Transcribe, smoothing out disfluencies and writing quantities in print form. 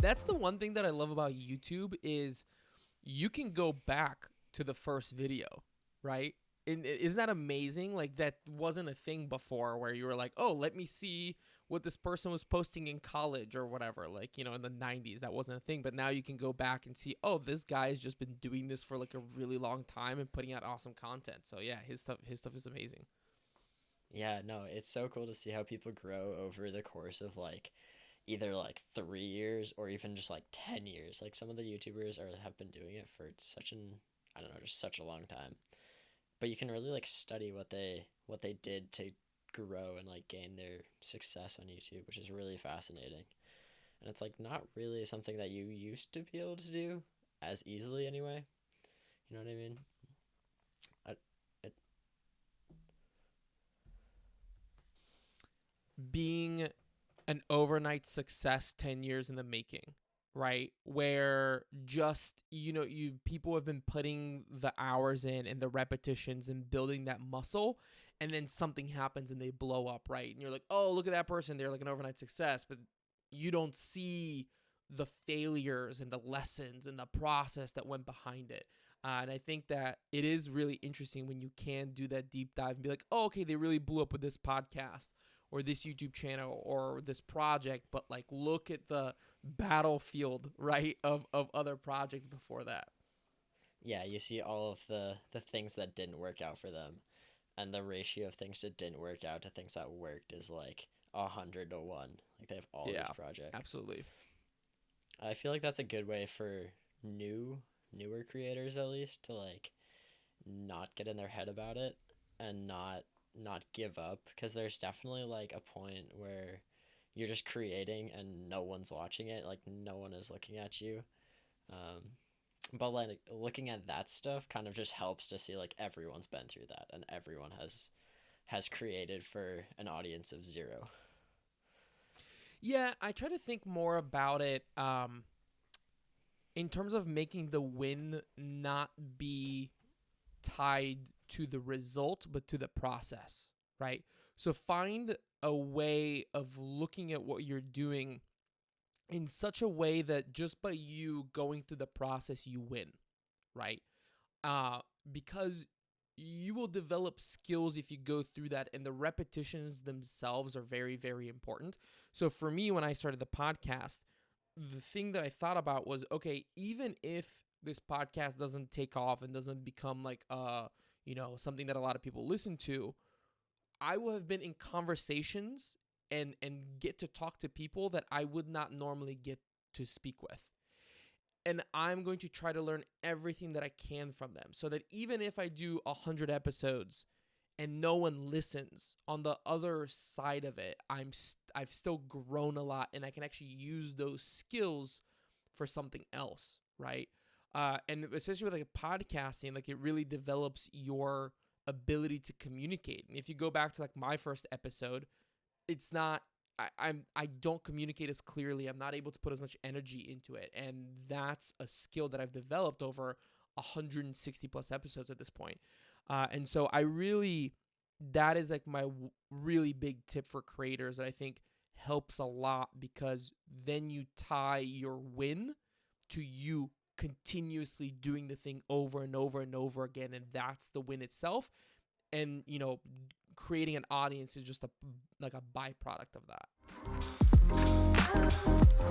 That's the one thing that I love about YouTube is you can go back to the first video, right? And isn't that amazing? Like that wasn't a thing before where you were like, oh, let me see what this person was posting in college or whatever. Like, you know, in the 90s, that wasn't a thing. But now you can go back and see, oh, this guy has just been doing this for like a really long time and putting out awesome content. So yeah, his stuff is amazing. Yeah, no, it's so cool to see how people grow over the course of like either like 3 years or even just like 10 years. Like some of the YouTubers have been doing it for such an, I don't know, just such a long time. But you can really like study what they did to grow and like gain their success on YouTube, which is really fascinating. And it's like not really something that you used to be able to do as easily anyway. You know what I mean? I, it, Being an overnight success 10 years in the making, right? Where just, you know, you people have been putting the hours in and the repetitions and building that muscle, and then something happens and they blow up, right? And you're like, oh, look at that person, they're like an overnight success. But you don't see the failures and the lessons and the process that went behind it. And I think that it is really interesting when you can do that deep dive and be like, oh, okay, they really blew up with this podcast or this YouTube channel or this project, but like look at the battlefield, right, of other projects before that. yeah, you see all of the things that didn't work out for them, and the ratio of things that didn't work out to things that worked is like 100 to 1. Like they have all these Yeah, projects. absolutely. I feel like that's a good way for newer creators at least to like not get in their head about it and not give up, because there's definitely like a point where you're just creating and no one's watching it, like no one is looking at you. um, but like looking at that stuff kind of just helps to see like everyone's been through that and everyone has created for an audience of zero. Yeah, I try to think more about it in terms of making the win not be tied to the result, but to the process, right? So find a way of looking at what you're doing in such a way that just by you going through the process, you win, right? Uh, because you will develop skills if you go through that, and the repetitions themselves are very, very important. So for me, when I started the podcast, the thing that I thought about was, okay, even if this podcast doesn't take off and doesn't become like you know, something that a lot of people listen to, I will have been in conversations and get to talk to people that I would not normally get to speak with. And I'm going to try to learn everything that I can from them, so that even if I do 100 episodes and no one listens, on the other side of it, I've still grown a lot, and I can actually use those skills for something else, right? And especially with like podcasting, like it really develops your ability to communicate. And if you go back to like my first episode, it's not, I don't communicate as clearly. I'm not able to put as much energy into it, and that's a skill that I've developed over 160 plus episodes at this point. And so I really, that is like my really big tip for creators that I think helps a lot, because then you tie your win to you continuously doing the thing over and over and over again, and that's the win itself. And you know, creating an audience is just a like a byproduct of that.